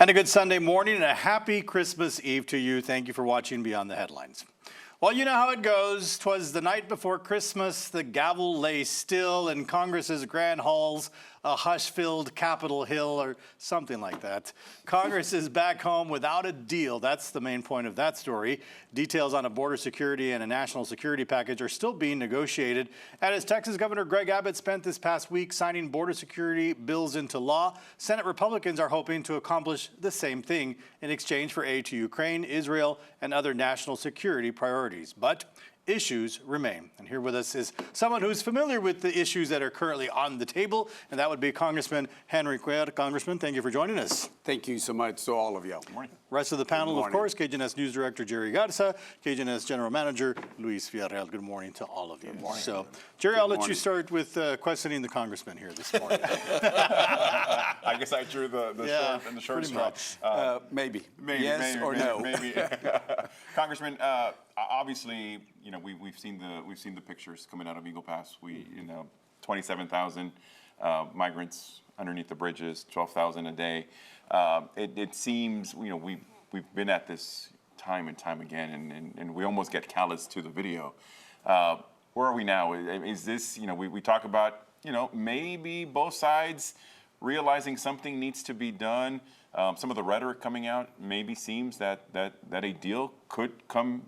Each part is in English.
And a good Sunday morning and a happy Christmas Eve to you. Thank you for watching Beyond the Headlines. Well, you know how it goes. 'Twas the night before Christmas, the gavel lay still in Congress's grand halls, a hush-filled Capitol Hill or something like that. Congress is back home without a deal. That's the main point of that story. Details on a border security and a national security package are still being negotiated. And as Texas Governor Greg Abbott spent this past week signing border security bills into law, Senate Republicans are hoping to accomplish the same thing in exchange for aid to Ukraine, Israel, and other national security priorities. But issues remain. And here with us is someone who's familiar with the issues that are currently on the table, and that would be Congressman Henry Cuellar. Congressman, thank you for joining us. Thank you so much to all of you. Good morning. Rest of the panel, of course, KGNS News Director Jerry Garza, KGNS General Manager Luis Villarreal. Good morning to all of you. Good morning. So, Jerry, I'll let you start with questioning the congressman here this morning. I guess I drew the short and the short straw. Maybe. Yes or no. Maybe. Congressman, obviously, you know, we've seen the pictures coming out of Eagle Pass. 27,000 migrants underneath the bridges, 12,000 a day. It seems, you know, we've been at this time and time again, and we almost get callous to the video. Where are we now? Is this, you know, we talk about, you know, maybe both sides realizing something needs to be done. Some of the rhetoric coming out maybe seems that a deal could come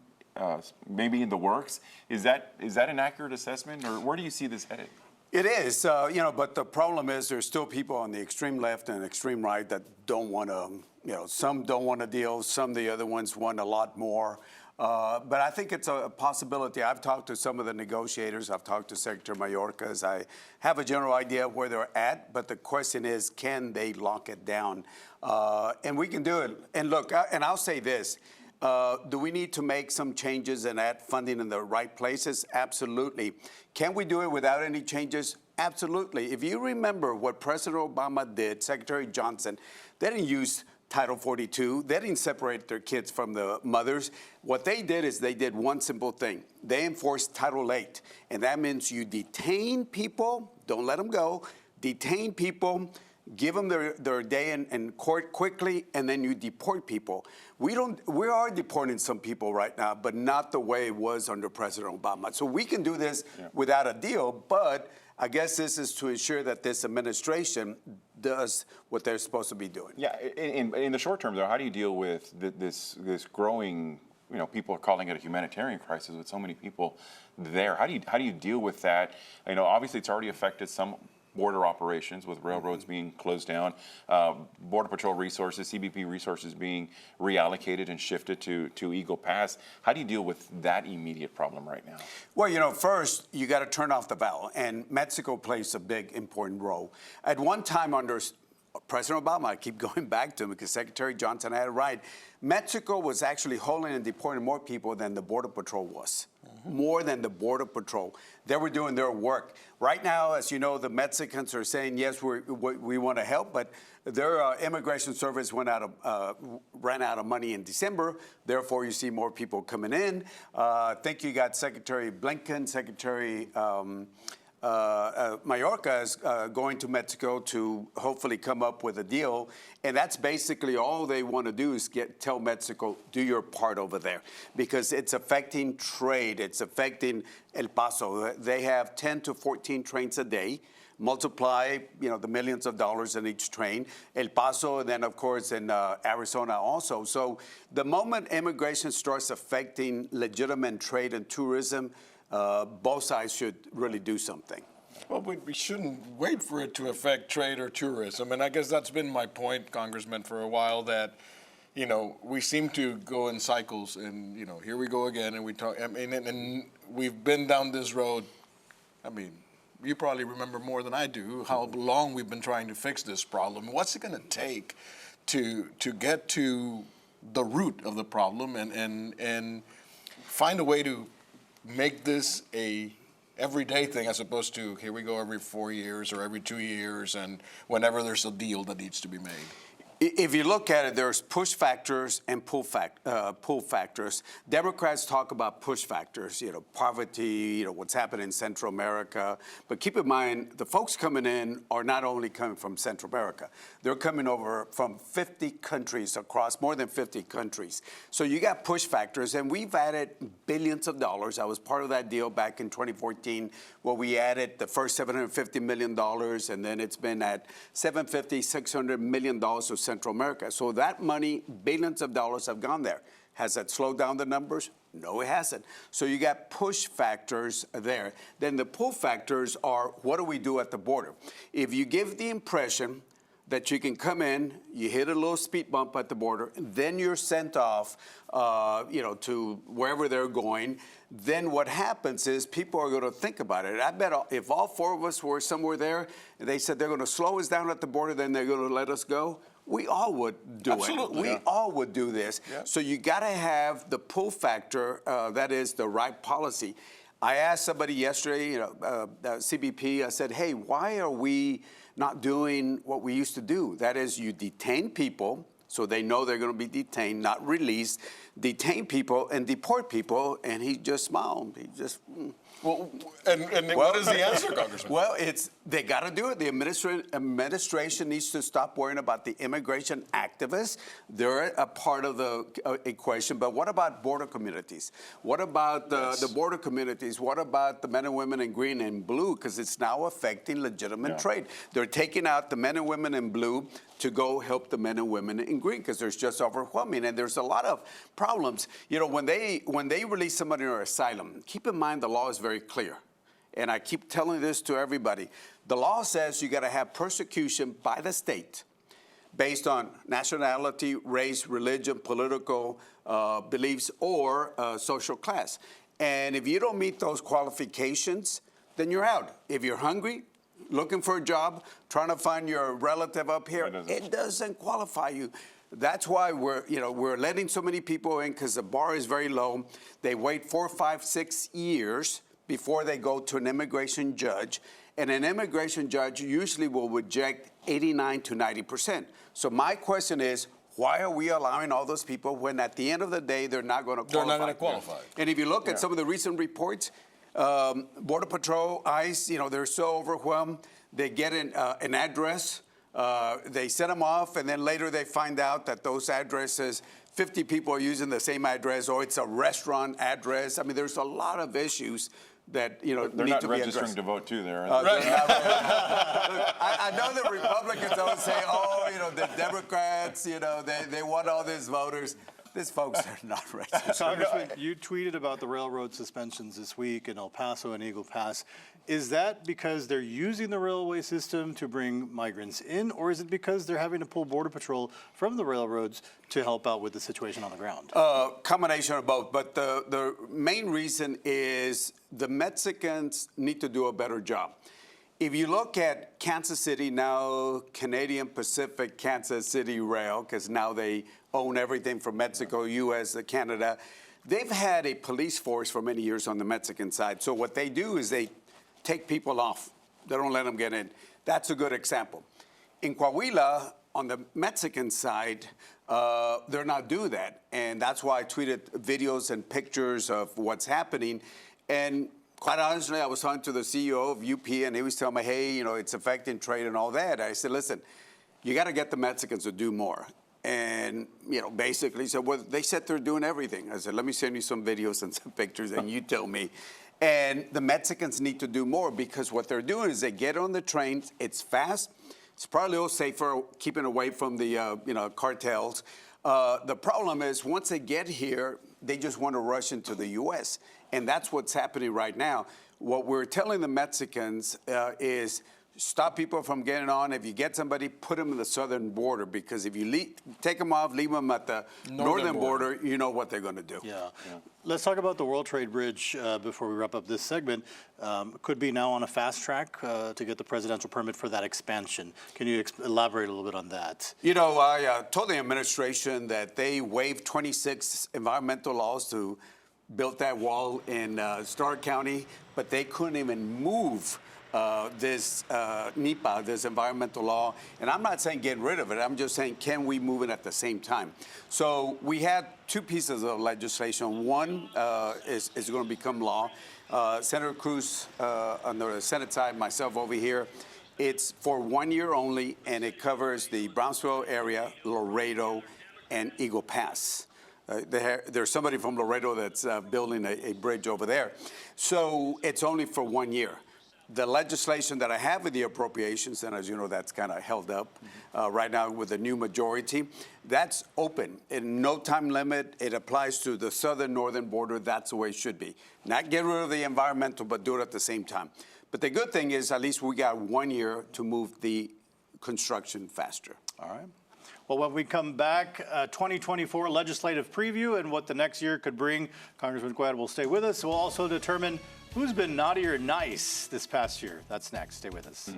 maybe in the works. Is that an accurate assessment, or where do you see this headed? It is, you know, but the problem is there's still people on the extreme left and extreme right that don't want to, you know, some don't want a deal, some the other ones want a lot more. But I think it's a possibility. I've talked to some of the negotiators. I've talked to Secretary Mayorkas. I have a general idea of where they're at, but the question is, can they lock it down? And we can do it. And look, and I'll say this. Do we need to make some changes and add funding in the right places? Absolutely. Can we do it without any changes? Absolutely. If you remember what President Obama did, Secretary Johnson, they didn't use Title 42. They didn't separate their kids from the mothers. What they did is they did one simple thing. They enforced Title 8, and that means you detain people, don't let them go, detain people, give them their day in court quickly, and then you deport people. We are deporting some people right now, but not the way it was under President Obama. So we can do this without a deal, but I guess this is to ensure that this administration does what they're supposed to be doing. Yeah, in the short term, though, how do you deal with this growing, you know, people are calling it a humanitarian crisis with so many people there? How do you deal with that? You know, obviously it's already affected some border operations with railroads being closed down, Border Patrol resources, CBP resources being reallocated and shifted to Eagle Pass. How do you deal with that immediate problem right now? Well, you know, first, you got to turn off the valve, and Mexico plays a big, important role. At one time under President Obama, I keep going back to him because Secretary Johnson had it right, Mexico was actually holding and deporting more people than the Border Patrol was. More than the Border Patrol. They were doing their work. Right now, as you know, the Mexicans are saying, yes, we want to help, but their immigration service ran out of money in December. Therefore, you see more people coming in. I think you got Secretary Blinken, Secretary Mayorkas is going to Mexico to hopefully come up with a deal, and that's basically all they want to do is tell Mexico, do your part over there, because it's affecting trade, it's affecting El Paso. They have 10 to 14 trains a day. Multiply, you know, the millions of dollars in each train. El Paso, and then of course in Arizona also. So the moment immigration starts affecting legitimate trade and tourism, both sides should really do something. Well, we shouldn't wait for it to affect trade or tourism. And I guess that's been my point, Congressman, for a while, that, you know, we seem to go in cycles and, you know, here we go again and we talk. I mean, and we've been down this road. I mean, you probably remember more than I do how long we've been trying to fix this problem. What's it going to take to get to the root of the problem and find a way to make this a everyday thing as opposed to here we go every 4 years or every 2 years and whenever there's a deal that needs to be made? If you look at it, there's push factors and pull factors. Democrats talk about push factors, poverty, what's happening in Central America. But keep in mind, the folks coming in are not only coming from Central America. They're coming over from 50 countries across, more than 50 countries. So you got push factors, and we've added billions of dollars. I was part of that deal back in 2014, where we added the first $750 million, and then it's been at $600 million to Central America. So that money, billions of dollars have gone there. Has that slowed down the numbers? No, it hasn't. So you got push factors there. Then the pull factors are, what do we do at the border? If you give the impression that you can come in, you hit a little speed bump at the border, then you're sent off, to wherever they're going, then what happens is people are going to think about it. I bet if all four of us were somewhere there, and they said they're going to slow us down at the border, then they're going to let us go, we all would do Absolutely. it. We all would do this. Yeah. So you got to have the pull factor, that is the right policy. I asked somebody yesterday, CBP, I said, hey, why are we not doing what we used to do? That is, you detain people so they know they're going to be detained, not released, detain people and deport people. And he just smiled. He just... Well, and what is the answer, Congressman? Well, they got to do it. The administration needs to stop worrying about the immigration activists. They're a part of the equation. But what about border communities? What about the border communities? What about the men and women in green and blue? Because it's now affecting legitimate trade. They're taking out the men and women in blue to go help the men and women in green because there's just overwhelming. And there's a lot of problems. When they release somebody in asylum, keep in mind the law is very clear. And I keep telling this to everybody. The law says you got to have persecution by the state based on nationality, race, religion, political beliefs, or social class. And if you don't meet those qualifications, then you're out. If you're hungry, looking for a job, trying to find your relative up here, it doesn't qualify you. That's why we're letting so many people in because the bar is very low. They wait 4, 5, 6 years before they go to an immigration judge. And an immigration judge usually will reject 89 to 90%. So my question is, why are we allowing all those people when at the end of the day, they're not going to qualify? They're not going to qualify. And if you look at some of the recent reports, Border Patrol, ICE, they're so overwhelmed. They get an address, they send them off, and then later they find out that those addresses, 50 people are using the same address, or it's a restaurant address. I mean, there's a lot of issues that they're need not to be registering addressed. to vote too. There. I know the Republicans always say, the Democrats, they want all these voters. These folks are not racist. Congressman, you tweeted about the railroad suspensions this week in El Paso and Eagle Pass. Is that because they're using the railway system to bring migrants in, or is it because they're having to pull Border Patrol from the railroads to help out with the situation on the ground? Combination of both. But the main reason is the Mexicans need to do a better job. If you look at Kansas City now, Canadian Pacific Kansas City Rail, because now they own everything from Mexico, U.S., to Canada, they've had a police force for many years on the Mexican side. So what they do is they take people off. They don't let them get in. That's a good example. In Coahuila, on the Mexican side, they're not doing that. And that's why I tweeted videos and pictures of what's happening. And quite honestly, I was talking to the CEO of UP, and he was telling me, hey, it's affecting trade and all that. I said, listen, you got to get the Mexicans to do more. And, basically said, well, they said they're doing everything. I said, let me send you some videos and some pictures, and you tell me. And the Mexicans need to do more because what they're doing is they get on the trains. It's fast. It's probably a little safer, keeping away from the, cartels. The problem is once they get here, they just want to rush into the U.S., and that's what's happening right now. What we're telling the Mexicans is stop people from getting on. If you get somebody, put them in the southern border, because if you take them off, leave them at the northern border, you know what they're going to do. Yeah. Let's talk about the World Trade Bridge before we wrap up this segment. Could be now on a fast track to get the presidential permit for that expansion. Can you elaborate a little bit on that? I told the administration that they waived 26 environmental laws to build that wall in Starr County, but they couldn't even move this NEPA, this environmental law. And I'm not saying get rid of it. I'm just saying, can we move it at the same time? So we had two pieces of legislation. One is going to become law. Senator Cruz on the Senate side, myself over here. It's for 1 year only, and it covers the Brownsville area, Laredo, and Eagle Pass. There's somebody from Laredo that's building a bridge over there. So it's only for 1 year. The legislation that I have with the appropriations, and as you know, that's kind of held up right now with the new majority, that's open. In no time limit, it applies to the southern-northern border. That's the way it should be. Not get rid of the environmental, but do it at the same time. But the good thing is at least we got 1 year to move the construction faster. All right. Well, when we come back, 2024 legislative preview and what the next year could bring, Congressman Cuellar will stay with us. We'll also determine who's been naughty or nice this past year. That's next. Stay with us.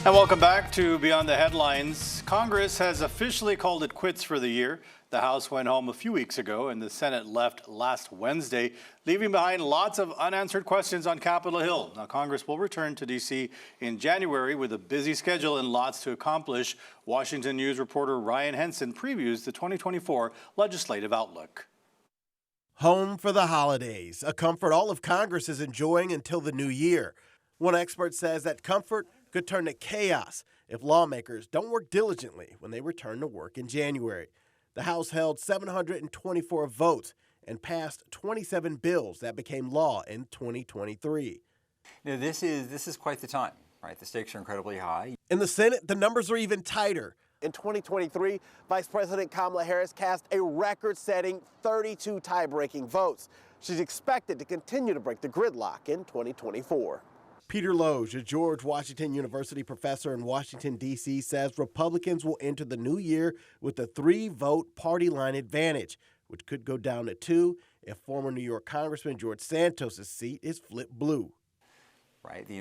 And welcome back to Beyond the Headlines. Congress has officially called it quits for the year. The House went home a few weeks ago and the Senate left last Wednesday, leaving behind lots of unanswered questions on Capitol Hill. Now, Congress will return to D.C. in January with a busy schedule and lots to accomplish. Washington News reporter Ryan Henson previews the 2024 legislative outlook. Home for the holidays, a comfort all of Congress is enjoying until the new year. One expert says that comfort could turn to chaos if lawmakers don't work diligently when they return to work in January. The House held 724 votes and passed 27 bills that became law in 2023. Now, this is quite the time, right? The stakes are incredibly high. In the Senate, the numbers are even tighter. In 2023, Vice President Kamala Harris cast a record-setting 32 tie-breaking votes. She's expected to continue to break the gridlock in 2024. Peter Loge, a George Washington University professor in Washington, D.C., says Republicans will enter the new year with a 3-vote party line advantage, which could go down to 2 if former New York Congressman George Santos' seat is flipped blue. Right, the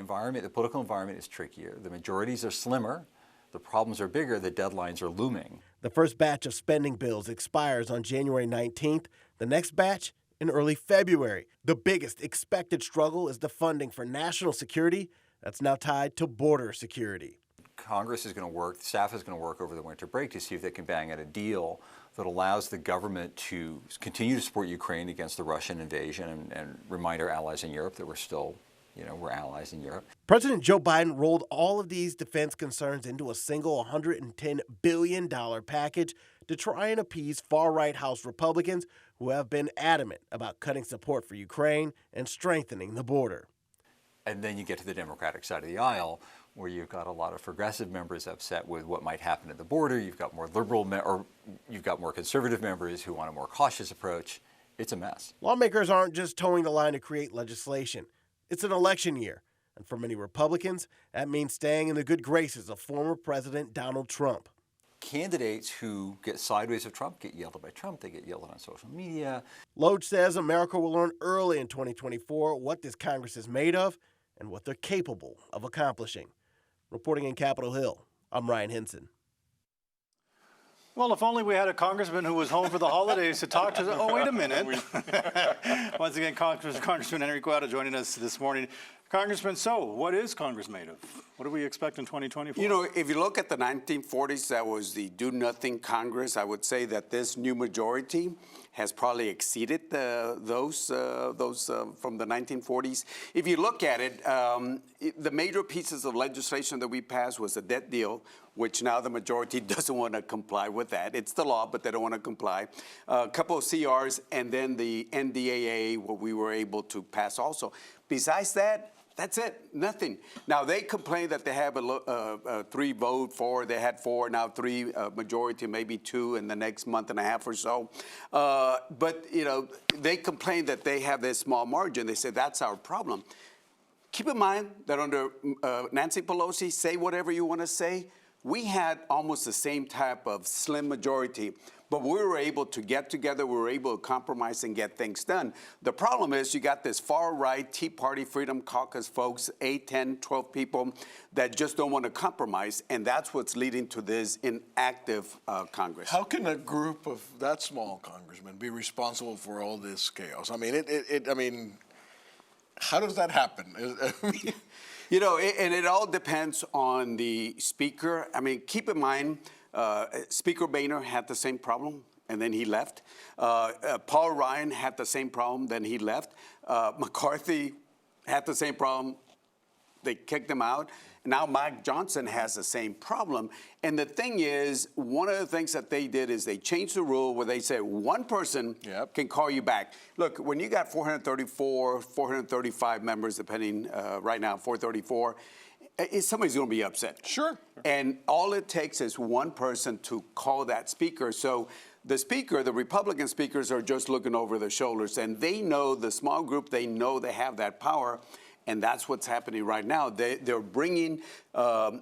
political environment is trickier. The majorities are slimmer. The problems are bigger. The deadlines are looming. The first batch of spending bills expires on January 19th. The next batch in early February. The biggest expected struggle is the funding for national security that's now tied to border security. Congress is going to work, staff is going to work over the winter break to see if they can bang out a deal that allows the government to continue to support Ukraine against the Russian invasion and remind our allies in Europe that we're still, we're allies in Europe. President Joe Biden rolled all of these defense concerns into a single $110 billion package to try and appease far-right House Republicans who have been adamant about cutting support for Ukraine and strengthening the border. And then you get to the Democratic side of the aisle, where you've got a lot of progressive members upset with what might happen at the border. You've got more you've got more conservative members who want a more cautious approach. It's a mess. Lawmakers aren't just towing the line to create legislation. It's an election year. And for many Republicans, that means staying in the good graces of former President Donald Trump. Candidates who get sideways of Trump get yelled at by Trump. They get yelled at on social media. Loge says America will learn early in 2024 what this Congress is made of and what they're capable of accomplishing. Reporting in Capitol Hill, I'm Ryan Henson. Well, if only we had a congressman who was home for the holidays to talk to. Oh, wait a minute. Once again, Congressman Henry Cuellar joining us this morning. Congressman, so what is Congress made of? What do we expect in 2024? If you look at the 1940s, that was the do-nothing Congress. I would say that this new majority has probably exceeded those from the 1940s. If you look at it, the major pieces of legislation that we passed was a debt deal, which now the majority doesn't want to comply with that. It's the law, but they don't want to comply. A couple of CRs, and then the NDAA, what we were able to pass also. Besides that, that's it, nothing. Now, they complain that they have a 3-vote for, they had 4, now 3, majority, maybe 2 in the next month and a half or so. But, they complain that they have this small margin. They say that's our problem. Keep in mind that under Nancy Pelosi, say whatever you want to say, we had almost the same type of slim majority, but we were able to get together, we were able to compromise and get things done. The problem is you got this far-right Tea Party Freedom Caucus folks, 8, 10, 12 people that just don't want to compromise, and that's what's leading to this inactive Congress. How can a group of that small, Congressman, be responsible for all this chaos? I mean, I mean, how does that happen? You know, and it all depends on the speaker. I mean, keep in mind, Speaker Boehner had the same problem, and then he left. Paul Ryan had the same problem, then he left. McCarthy had the same problem. They kicked him out. Now Mike Johnson has the same problem. And the thing is, one of the things that they did is they changed the rule where they said one person can call you back. Look, when you got 434, 435 members, depending right now, 434, somebody's going to be upset. Sure. And all it takes is one person to call that speaker. So the speaker, the Republican speakers are just looking over their shoulders, and they know, the small group, they know they have that power. And that's what's happening right now. They're bringing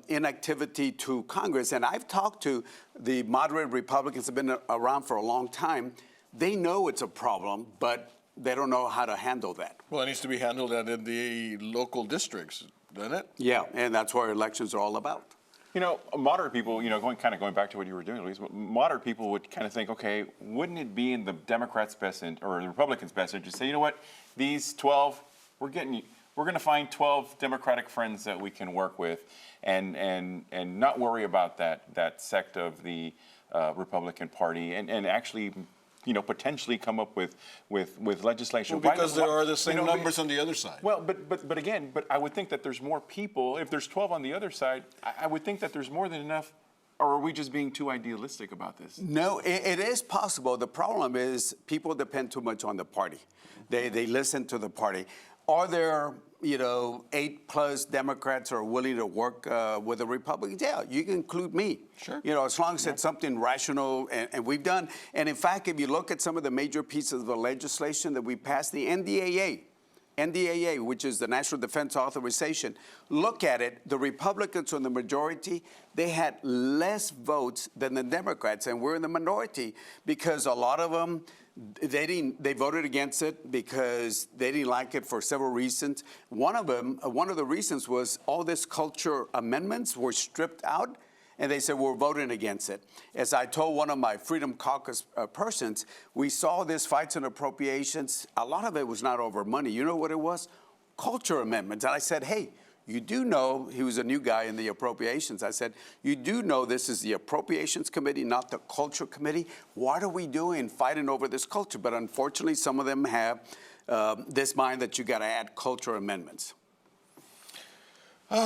inactivity to Congress. And I've talked to the moderate Republicans who have been around for a long time. They know it's a problem, but they don't know how to handle that. Well, it needs to be handled in the local districts, doesn't it? Yeah, and that's what elections are all about. You know, moderate people, you know, going back to what you were doing, Luis, moderate people would kind of think, okay, wouldn't it be in the Democrats' best or the Republicans' best interest to say, you know what, these 12, we're going to find 12 Democratic friends that we can work with, and not worry about that sect of the Republican Party, and actually, you know, potentially come up with legislation. Well, because there are the same numbers on the other side. Well, but again, I would think that there's more people. If there's 12 on the other side, I would think that there's more than enough. Or are we just being too idealistic about this? No, it is possible. The problem is people depend too much on the party. They listen to the party. Are there, you know, 8+ Democrats who are willing to work with the Republicans? Yeah, you can include me. Sure. You know, as long as it's something rational, and we've done. And in fact, if you look at some of the major pieces of the legislation that we passed, the NDAA, which is the National Defense Authorization, look at it, the Republicans are in the majority. They had less votes than the Democrats, and we're in the minority because a lot of them, they voted against it because they didn't like it for several reasons. One of the reasons was all this culture amendments were stripped out, and they said, we're voting against it. As I told one of my Freedom Caucus persons, we saw this fights and appropriations. A lot of it was not over money. You know what it was? Culture amendments. And I said, hey, you do know, he was a new guy in the appropriations. I said, you do know this is the Appropriations Committee, not the Culture Committee. What are we doing fighting over this culture? But unfortunately, some of them have this mind that you got to add culture amendments. Hey,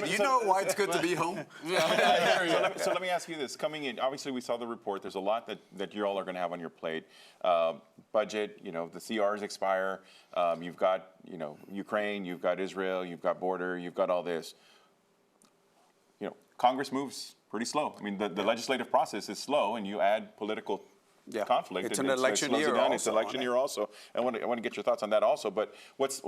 do you know why it's good to be home? So let me ask you this. Coming in, obviously we saw the report. There's a lot that you all are going to have on your plate. Budget, you know, the CRs expire. You've got, you know, Ukraine, you've got Israel, you've got border, you've got all this. You know, Congress moves pretty slow. I mean, the legislative process is slow, and you add political conflict. It's an election year also. It's an election year also. I want to get your thoughts on that also. But what's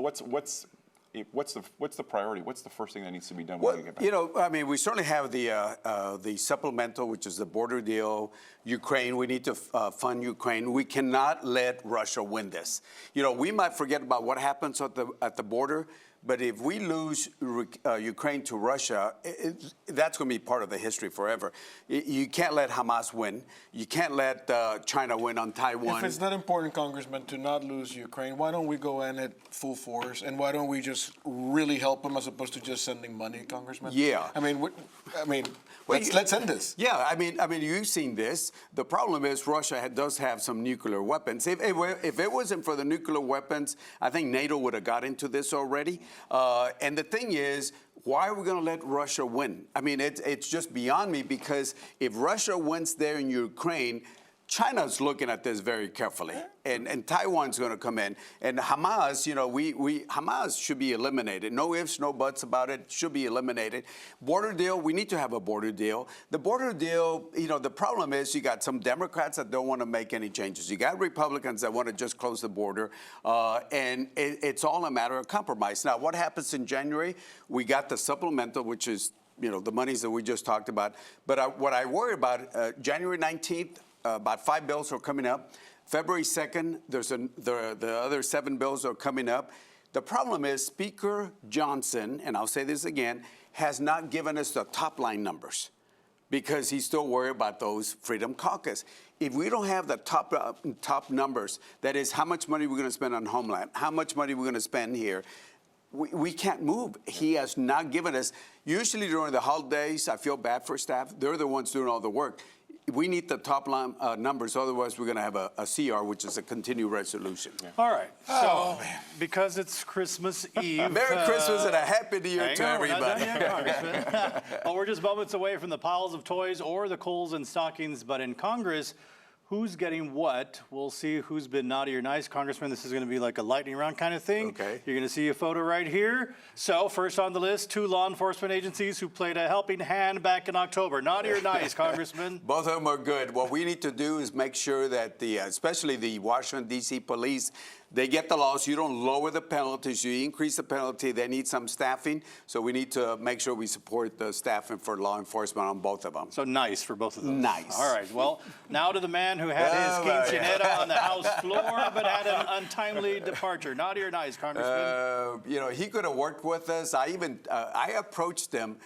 the priority? What's the first thing that needs to be done when we get back? You know, I mean, we certainly have the supplemental, which is the border deal. Ukraine, we need to fund Ukraine. We cannot let Russia win this. You know, we might forget about what happens at the border, but if we lose Ukraine to Russia, that's going to be part of the history forever. You can't let Hamas win. You can't let China win on Taiwan. If it's not important, Congressman, to not lose Ukraine, why don't we go in at full force, and why don't we just really help them as opposed to just sending money, Congressman? Yeah. Let's end this. Yeah, I mean, you've seen this. The problem is Russia does have some nuclear weapons. If it wasn't for the nuclear weapons, I think NATO would have got into this already. And the thing is, why are we going to let Russia win? I mean, it's just beyond me, because if Russia wins there in Ukraine, China's looking at this very carefully, and Taiwan's going to come in. And Hamas, you know, Hamas should be eliminated. No ifs, no buts about it. Should be eliminated. Border deal, we need to have a border deal. The border deal, you know, the problem is you got some Democrats that don't want to make any changes. You got Republicans that want to just close the border, and it's all a matter of compromise. Now, what happens in January? We got the supplemental, which is the monies that we just talked about. But what I worry about, January 19th, about 5 bills are coming up. February 2nd, the other 7 bills are coming up. The problem is Speaker Johnson, and I'll say this again, has not given us the top line numbers because he's still worried about those Freedom Caucus. If we don't have the top numbers, that is how much money we're going to spend on Homeland, how much money we're going to spend here, we can't move. He has not given us. Usually during the holidays, I feel bad for staff. They're the ones doing all the work. We need the top line numbers, otherwise we're going to have a CR, which is a continued resolution. Yeah. All right. So, because it's Christmas Eve. Merry Christmas and a Happy New Year to everybody. We're not done yet, Congressman. Well, we're just moments away from the piles of toys or the coals and stockings, but in Congress, who's getting what? We'll see who's been naughty or nice. Congressman, this is going to be like a lightning round kind of thing. Okay. You're going to see a photo right here. So first on the list, 2 law enforcement agencies who played a helping hand back in October. Naughty or nice, Congressman? Both of them are good. What we need to do is make sure that especially the Washington, D.C. police, they get the laws. You don't lower the penalties. You increase the penalty. They need some staffing. So we need to make sure we support the staffing for law enforcement on both of them. So nice for both of those. Nice. All right. Well, now to the man who had his quinceanera on the House floor but had an untimely departure. Naughty or nice, Congressman? He could have worked with us. I approached him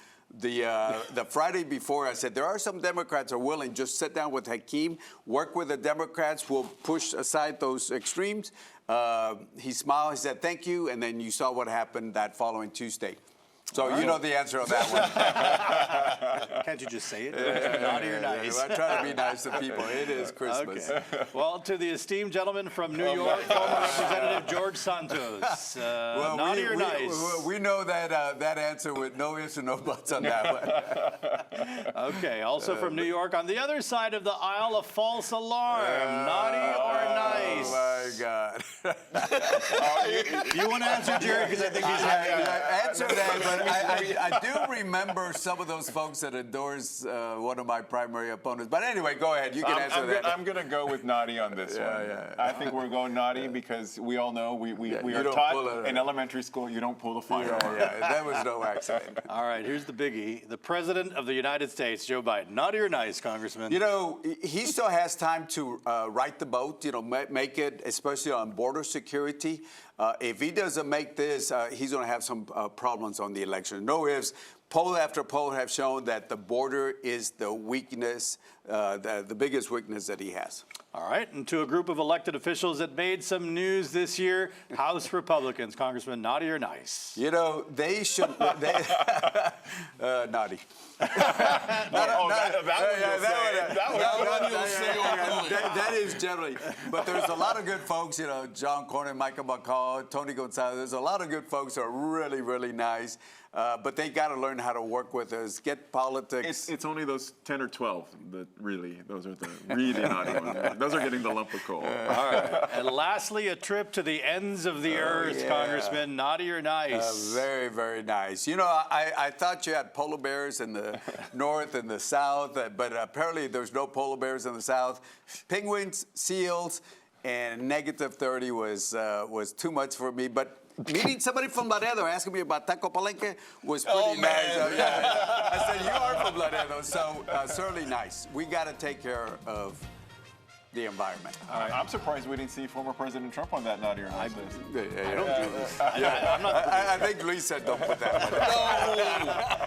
the Friday before. I said, there are some Democrats who are willing. Just sit down with Hakeem, work with the Democrats. We'll push aside those extremes. He smiled. He said, thank you. And then you saw what happened that following Tuesday. So you know the answer on that one. Can't you just say it? Naughty or nice? I try to be nice to people. It is Christmas. Okay. Well, to the esteemed gentleman from New York, former Representative George Santos. Naughty or nice? We know that answer with no ifs and no buts on that one. Okay. Also from New York, on the other side of the aisle, a false alarm. Naughty or nice? Oh, my God. You want to answer, Jerry? Because I think he's answer that, but I do remember some of those folks that endorsed one of my primary opponents. But anyway, go ahead. You can answer that. I'm going to go with naughty on this one. Yeah. I think we're going naughty because we all know we are taught in elementary school you don't pull the firearm. Yeah, that was no accident. All right, here's the biggie. The President of the United States, Joe Biden. Naughty or nice, Congressman? He still has time to right the boat, make it, especially on border security. If he doesn't make this, he's going to have some problems on the election. No ifs. Poll after poll have shown that the border is the weakness, the biggest weakness that he has. All right, and to a group of elected officials that made some news this year, House Republicans, Congressman, naughty or nice? They should. Naughty. That is generally. But there's a lot of good folks, John Cornyn, Michael McCall, Tony Gonzalez. There's a lot of good folks that are really, really nice. But they got to learn how to work with us, get politics. It's only those 10 or 12 that really, those are the really naughty ones. Those are getting the lump of coal. All right. And lastly, a trip to the ends of the earth, Congressman. Naughty or nice? Very, very nice. I thought you had polar bears in the north and the south, but apparently there's no polar bears in the south. Penguins, seals, and negative 30 was too much for me. But meeting somebody from Laredo asking me about Taco Palenque was pretty nice. I said, you are from Laredo, so certainly nice. We got to take care of the environment. I'm surprised we didn't see former President Trump on that naughty or nice list. I don't do this. I think Luis said don't put that one. No,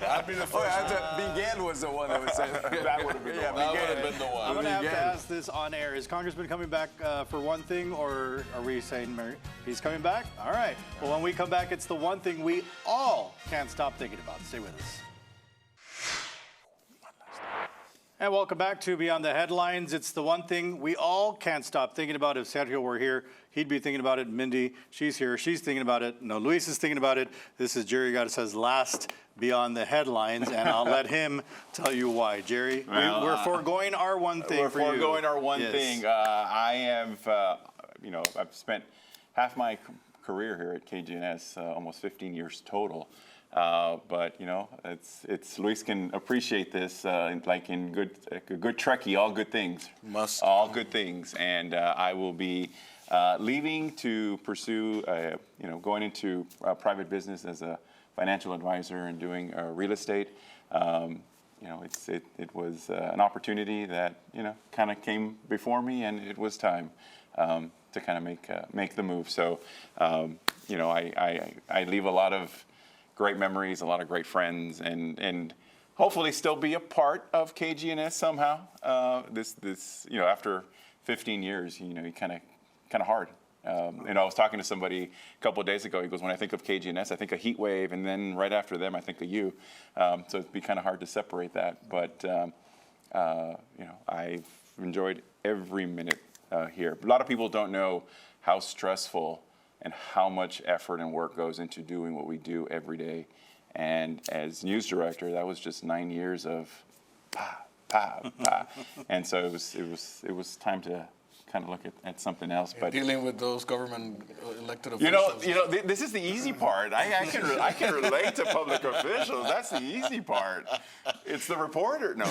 I'd be the first. Miguel was the one that was saying That would have been the one. That would have been the I'm one. going to have to ask this on air. Is Congressman coming back for one thing, or are we saying he's coming back? All right. Well, when we come back, it's the one thing we all can't stop thinking about. Stay with us. And welcome back to Beyond the Headlines. It's the one thing we all can't stop thinking about. If Sergio were here, he'd be thinking about it. Mindy, she's here. She's thinking about it. No, Luis is thinking about it. This is Jerry Garza's last Beyond the Headlines, and I'll let him tell you why. Jerry, we're foregoing our one thing We're for you. foregoing our one thing. I have, I've spent half my career here at KGNS, almost 15 years total. But it's Luis can appreciate this, like in good Trekkie, all good things. All good things, and I will be leaving to pursue, going into private business as a financial advisor and doing real estate. You know, it was an opportunity that, you know, kind of came before me, and it was time to kind of make the move. So, you know, I leave a lot of great memories, a lot of great friends, and hopefully still be a part of KGNS somehow. This you know, after 15 years, you know, you kind of hard. And I was talking to somebody a couple of days ago. He goes, when I think of KGNS, I think of Heat Wave, and then right after them, I think of you. So it'd be kind of hard to separate that. But you know, I've enjoyed every minute here. A lot of people don't know how stressful and how much effort and work goes into doing what we do every day. And as news director, that was just 9 years of pa, pa, pa. And so it was time to kind of look at something else. But Dealing with those government elected officials. you know, this is the easy part. I can relate to public officials. That's the easy part. It's the reporter. No.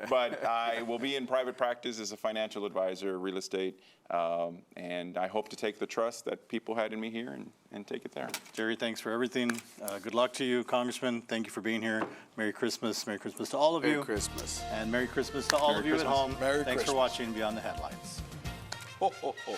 But I will be in private practice as a financial advisor, real estate, and I hope to take the trust that people had in me here and take it there. Jerry, thanks for everything. Good luck to you, Congressman. Thank you for being here. Merry Christmas. Merry Christmas to all of you. Merry Christmas. And Merry Christmas to all Merry of you Christmas. at home. Merry Thanks for Christmas. watching Beyond the Headlines. Ho, ho, ho.